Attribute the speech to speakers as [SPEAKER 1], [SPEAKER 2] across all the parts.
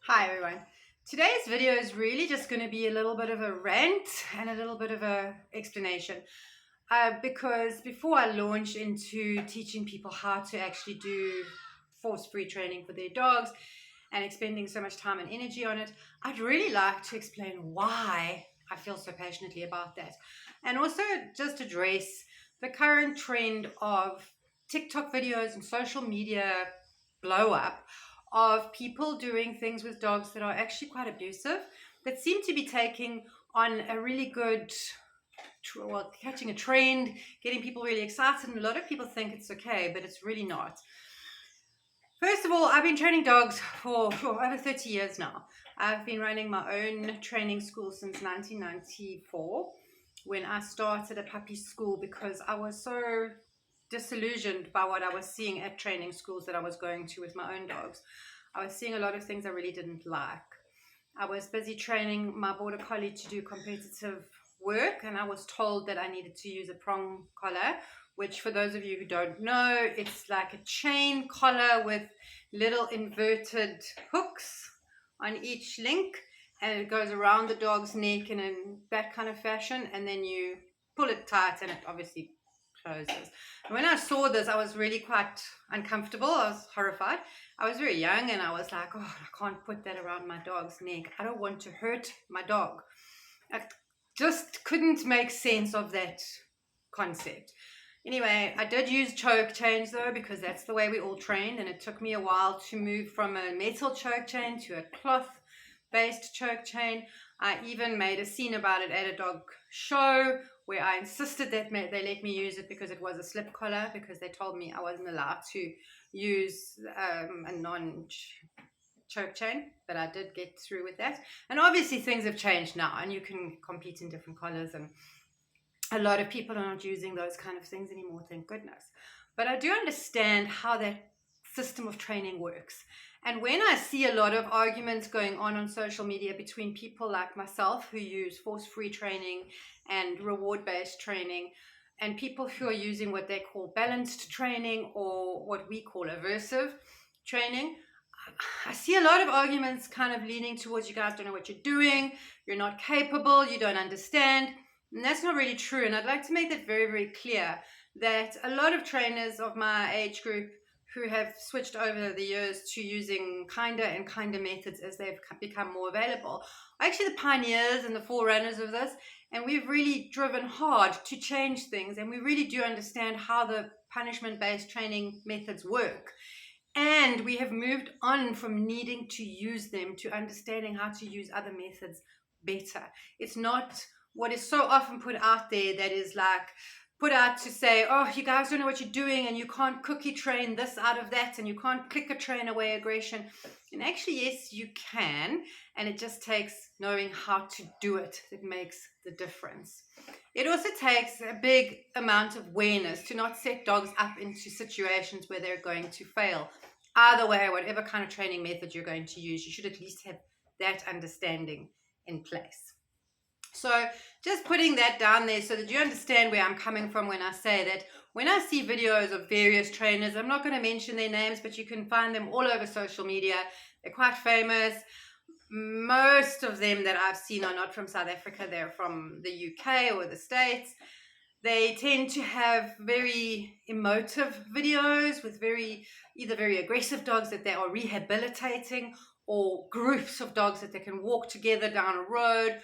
[SPEAKER 1] Hi everyone. Today's video is really just going to be a little bit of a rant and a little bit of a explanation. Because before I launch into teaching people how to actually do force-free training for their dogs and expending so much time and energy on it, I'd really like to explain why I feel so passionately about that. And also just address the current trend of TikTok videos and social media blow up of people doing things with dogs that are actually quite abusive, that seem to be taking on a really good, catching a trend, getting people really excited. And a lot of people think it's okay, but it's really not. First of all, I've been training dogs for over 30 years now. I've been running my own training school since 1994, when I started a puppy school because I was so disillusioned by what I was seeing at training schools that I was going to with my own dogs. I was seeing a lot of things I really didn't like. I was busy training my border collie to do competitive work, and I was told that I needed to use a prong collar, which, for those of you who don't know, it's like a chain collar with little inverted hooks on each link, and it goes around the dog's neck in that kind of fashion, and then you pull it tight and it obviously closes. When I saw this, I was really quite uncomfortable. I was horrified. I was very young and I was like, oh, I can't put that around my dog's neck. I don't want to hurt my dog. I just couldn't make sense of that concept. Anyway, I did use choke chains though, because that's the way we all trained, and it took me a while to move from a metal choke chain to a cloth based choke chain. I even made a scene about it at a dog show where I insisted that they let me use it because it was a slip collar, because they told me I wasn't allowed to use a non-choke chain, but I did get through with that. And obviously things have changed now, and you can compete in different collars, and a lot of people are not using those kind of things anymore, thank goodness. But I do understand how that system of training works. And when I see a lot of arguments going on social media between people like myself who use force-free training and reward-based training, and people who are using what they call balanced training or what we call aversive training, I see a lot of arguments kind of leaning towards, you guys don't know what you're doing, you're not capable, you don't understand. And that's not really true. And I'd like to make that very, very clear, that a lot of trainers of my age group who have switched over the years to using kinder and kinder methods as they've become more available are actually the pioneers and the forerunners of this. And we've really driven hard to change things. And we really do understand how the punishment-based training methods work. And we have moved on from needing to use them to understanding how to use other methods better. It's not what is so often put out there, that is like put out to say, oh, you guys don't know what you're doing, and you can't cookie train this out of that, and you can't clicker train away aggression. And actually, yes, you can, and it just takes knowing how to do it that makes the difference. It also takes a big amount of awareness to not set dogs up into situations where they're going to fail. Either way, whatever kind of training method you're going to use, you should at least have that understanding in place. So just putting that down there so that you understand where I'm coming from when I say that when I see videos of various trainers, I'm not going to mention their names, but you can find them all over social media. They're quite famous. Most of them that I've seen are not from South Africa. They're from the UK or the States. They tend to have very emotive videos with either very aggressive dogs that they are rehabilitating, or groups of dogs that they can walk together down a road,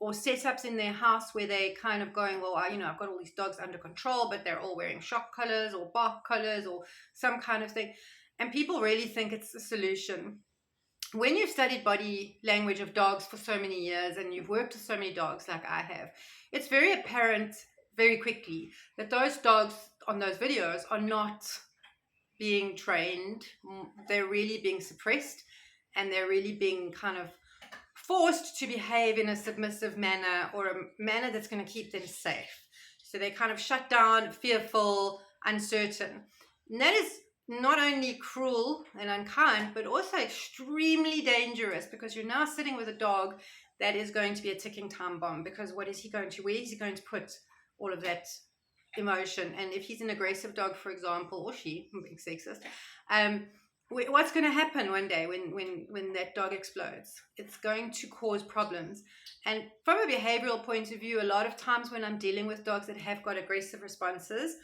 [SPEAKER 1] or setups in their house where they kind of going, well, I've got all these dogs under control, but they're all wearing shock collars or bark collars or some kind of thing. And people really think it's a solution. When you've studied body language of dogs for so many years and you've worked with so many dogs like I have, it's very apparent very quickly that those dogs on those videos are not being trained. They're really being suppressed, and they're really being kind of forced to behave in a submissive manner, or a manner that's going to keep them safe. So they kind of shut down, fearful, uncertain. And that is not only cruel and unkind, but also extremely dangerous, because you're now sitting with a dog that is going to be a ticking time bomb. Because where is he going to put all of that emotion? And if he's an aggressive dog, for example, or she, I'm being sexist, what's going to happen one day when that dog explodes? It's going to cause problems. And from a behavioral point of view, a lot of times when I'm dealing with dogs that have got aggressive responses,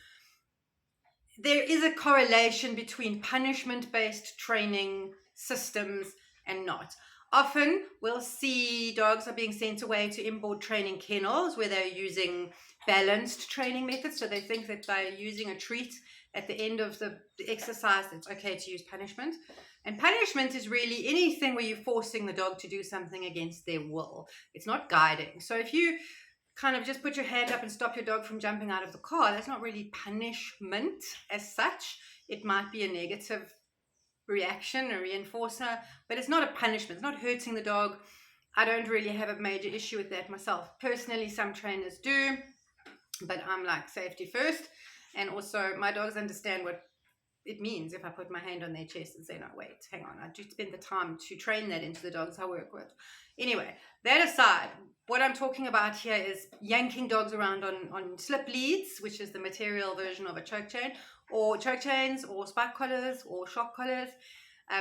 [SPEAKER 1] there is a correlation between punishment based training systems and not. Often we'll see dogs are being sent away to inboard training kennels where they're using balanced training methods. So they think that by using a treat at the end of the exercise, it's okay to use punishment. And punishment is really anything where you're forcing the dog to do something against their will. It's not guiding. So if you kind of just put your hand up and stop your dog from jumping out of the car, that's not really punishment as such. It might be a negative reaction, a reinforcer, but it's not a punishment. It's not hurting the dog. I don't really have a major issue with that myself. Personally, some trainers do, but I'm like safety first. And also my dogs understand what it means if I put my hand on their chest and say, no, wait, hang on. I do spend the time to train that into the dogs I work with. Anyway, that aside, what I'm talking about here is yanking dogs around on slip leads, which is the material version of a choke chain, or choke chains, or spike collars, or shock collars,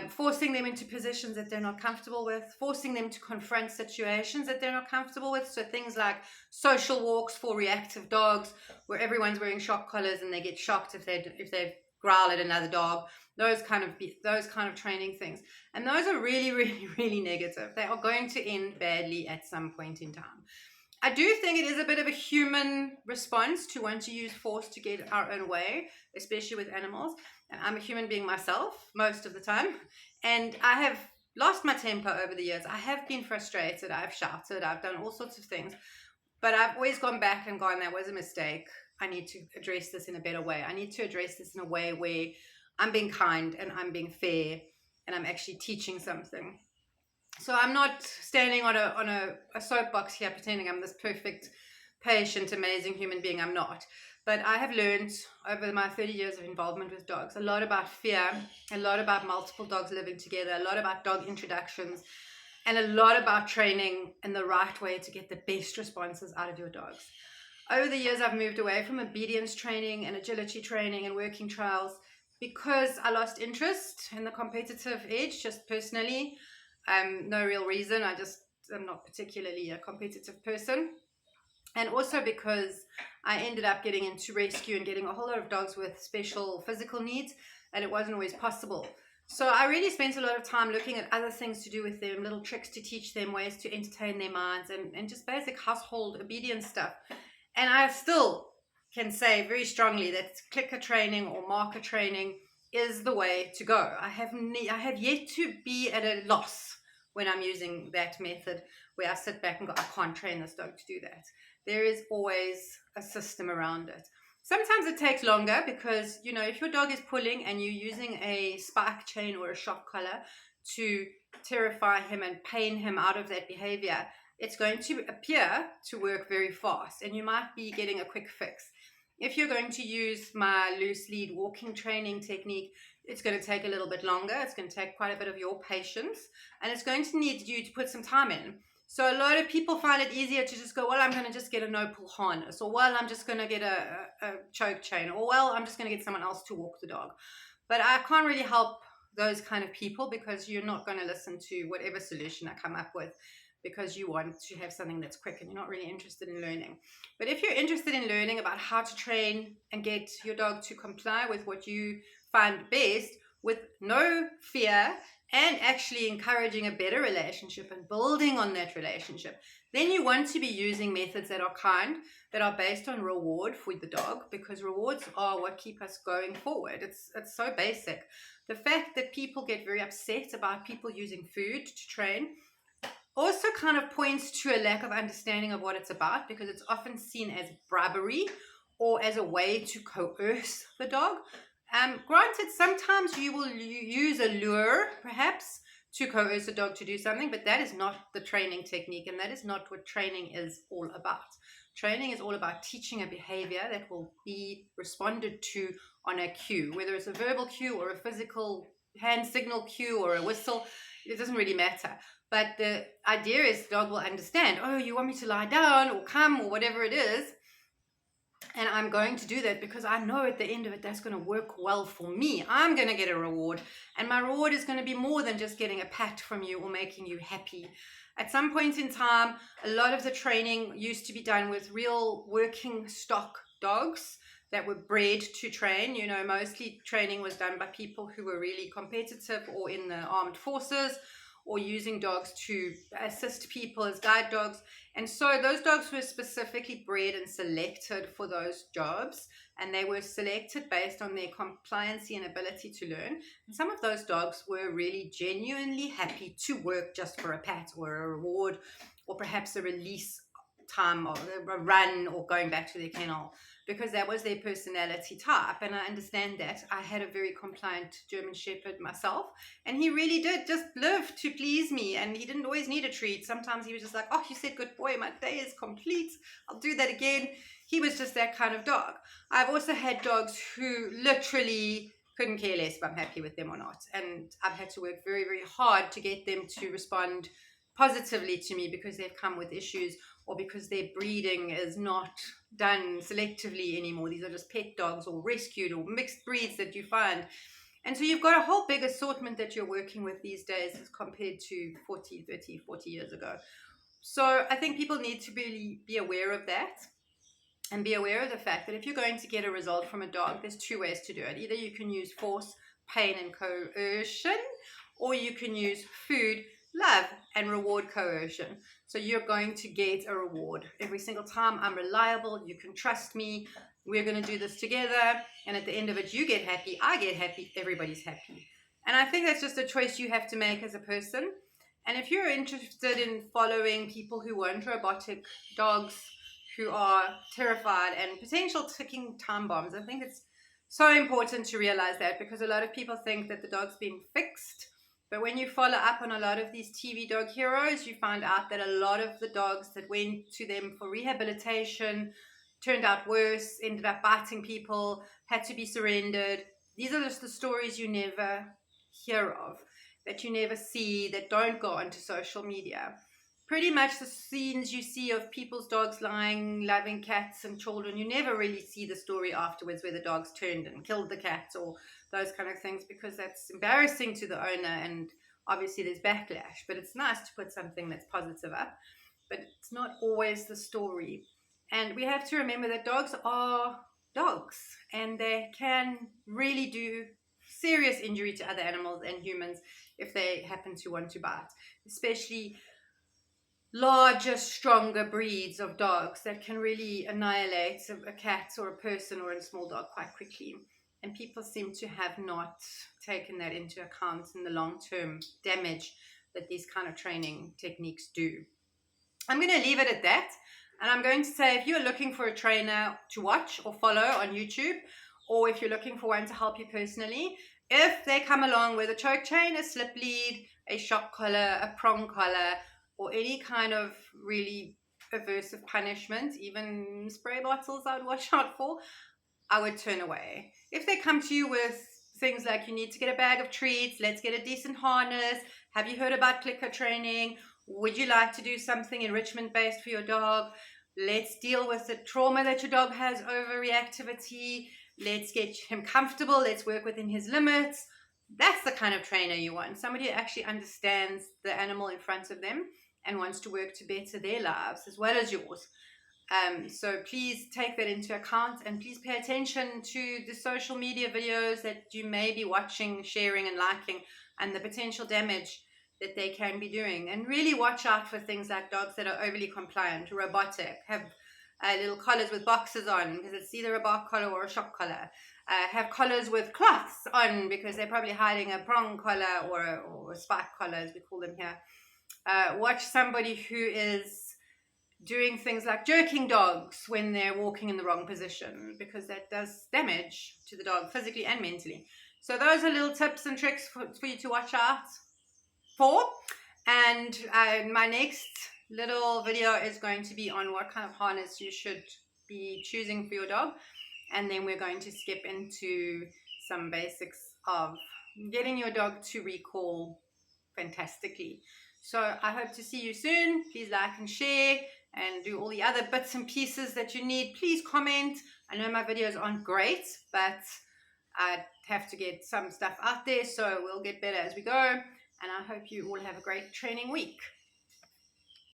[SPEAKER 1] forcing them into positions that they're not comfortable with, forcing them to confront situations that they're not comfortable with. So things like social walks for reactive dogs, where everyone's wearing shock collars and they get shocked if they growl at another dog. Those kind of training things, and those are really, really, really negative. They are going to end badly at some point in time. I do think it is a bit of a human response to want to use force to get our own way, especially with animals. And I'm a human being myself most of the time. And I have lost my temper over the years. I have been frustrated. I've shouted. I've done all sorts of things. But I've always gone back and gone, that was a mistake. I need to address this in a better way. I need to address this in a way where I'm being kind and I'm being fair and I'm actually teaching something. So I'm not standing on a soapbox here pretending I'm this perfect, patient, amazing human being. I'm not. But I have learned over my 30 years of involvement with dogs a lot about fear, a lot about multiple dogs living together, a lot about dog introductions, and a lot about training in the right way to get the best responses out of your dogs. Over the years, I've moved away from obedience training and agility training and working trials because I lost interest in the competitive edge, just personally. No real reason. I'm not particularly a competitive person. And also because I ended up getting into rescue and getting a whole lot of dogs with special physical needs, and it wasn't always possible. So I really spent a lot of time looking at other things to do with them, little tricks to teach them, ways to entertain their minds, and just basic household obedience stuff. And I still can say very strongly that clicker training or marker training is the way to go. I have yet to be at a loss when I'm using that method where I sit back and go, I can't train this dog to do that. There is always a system around it. Sometimes it takes longer because, if your dog is pulling and you're using a spike chain or a shock collar to terrify him and pain him out of that behavior, it's going to appear to work very fast and you might be getting a quick fix. If you're going to use my loose lead walking training technique, it's going to take a little bit longer. It's going to take quite a bit of your patience and it's going to need you to put some time in. So a lot of people find it easier to just go, well, I'm going to just get a no-pull harness, or well, I'm just going to get a choke chain, or well, I'm just going to get someone else to walk the dog. But I can't really help those kind of people because you're not going to listen to whatever solution I come up with because you want to have something that's quick and you're not really interested in learning. But if you're interested in learning about how to train and get your dog to comply with what you find best with no fear and actually encouraging a better relationship and building on that relationship, then you want to be using methods that are kind, that are based on reward for the dog, because rewards are what keep us going forward. It's so basic. The fact that people get very upset about people using food to train also kind of points to a lack of understanding of what it's about, because it's often seen as bribery or as a way to coerce the dog. Granted, sometimes you will use a lure, perhaps, to coerce a dog to do something, but that is not the training technique, and that is not what training is all about. Training is all about teaching a behavior that will be responded to on a cue, whether it's a verbal cue or a physical hand signal cue or a whistle. It doesn't really matter. But the idea is the dog will understand, oh, you want me to lie down or come or whatever it is. And I'm going to do that because I know at the end of it, that's going to work well for me. I'm going to get a reward. And my reward is going to be more than just getting a pat from you or making you happy. At some point in time, a lot of the training used to be done with real working stock dogs that were bred to train. You know, mostly training was done by people who were really competitive or in the armed forces, or using dogs to assist people as guide dogs. And so those dogs were specifically bred and selected for those jobs, and they were selected based on their compliancy and ability to learn. And some of those dogs were really genuinely happy to work just for a pat or a reward, or perhaps a release time or a run or going back to their kennel, because that was their personality type. And I understand that. I had a very compliant German Shepherd myself, and he really did just live to please me, and he didn't always need a treat. Sometimes he was just like, oh, you said good boy, my day is complete, I'll do that again. He was just that kind of dog. I've also had dogs who literally couldn't care less if I'm happy with them or not, and I've had to work very, very hard to get them to respond positively to me because they've come with issues, or because their breeding is not done selectively anymore. These are just pet dogs or rescued or mixed breeds that you find. And so you've got a whole big assortment that you're working with these days as compared to 40, 30, 40 years ago. So I think people need to really be aware of that, and be aware of the fact that if you're going to get a result from a dog, there's two ways to do it. Either you can use force, pain, and coercion, or you can use food, love, and reward coercion. So you're going to get a reward every single time. I'm reliable, you can trust me, we're going to do this together, and at the end of it, you get happy, I get happy, everybody's happy. And I think that's just a choice you have to make as a person. And if you're interested in following people who want robotic dogs, who are terrified and potential ticking time bombs, I think it's so important to realize that, because a lot of people think that the dog's been fixed. But when you follow up on a lot of these TV dog heroes, you find out that a lot of the dogs that went to them for rehabilitation turned out worse, ended up biting people, had to be surrendered. These are just the stories you never hear of, that you never see, that don't go onto social media. Pretty much the scenes you see of people's dogs lying, loving cats and children, you never really see the story afterwards where the dogs turned and killed the cats or those kind of things, because that's embarrassing to the owner, and obviously there's backlash. But it's nice to put something that's positive up, but it's not always the story. And we have to remember that dogs are dogs, and they can really do serious injury to other animals and humans if they happen to want to bite, especially larger, stronger breeds of dogs that can really annihilate a cat or a person or a small dog quite quickly. And people seem to have not taken that into account in the long-term damage that these kind of training techniques do. I'm going to leave it at that. And I'm going to say, if you're looking for a trainer to watch or follow on YouTube, or if you're looking for one to help you personally, if they come along with a choke chain, a slip lead, a shock collar, a prong collar, or any kind of really aversive punishment, even spray bottles I would watch out for, I would turn away. If they come to you with things like, you need to get a bag of treats, let's get a decent harness, have you heard about clicker training, would you like to do something enrichment based for your dog, let's deal with the trauma that your dog has over reactivity, let's get him comfortable, let's work within his limits, that's the kind of trainer you want. Somebody who actually understands the animal in front of them and wants to work to better their lives as well as yours. So please take that into account, and please pay attention to the social media videos that you may be watching, sharing and liking, and the potential damage that they can be doing. And really watch out for things like dogs that are overly compliant, robotic, have little collars with boxes on because it's either a bark collar or a shock collar. Have collars with cloths on because they're probably hiding a prong collar or a spike collar, as we call them here. Watch somebody who is doing things like jerking dogs when they're walking in the wrong position, because that does damage to the dog physically and mentally. So those are little tips and tricks for you to watch out for. And my next little video is going to be on what kind of harness you should be choosing for your dog. And then we're going to skip into some basics of getting your dog to recall fantastically. So I hope to see you soon. Please like and share, and do all the other bits and pieces that you need, please comment. I know my videos aren't great, but I have to get some stuff out there, so we'll get better as we go. And I hope you all have a great training week.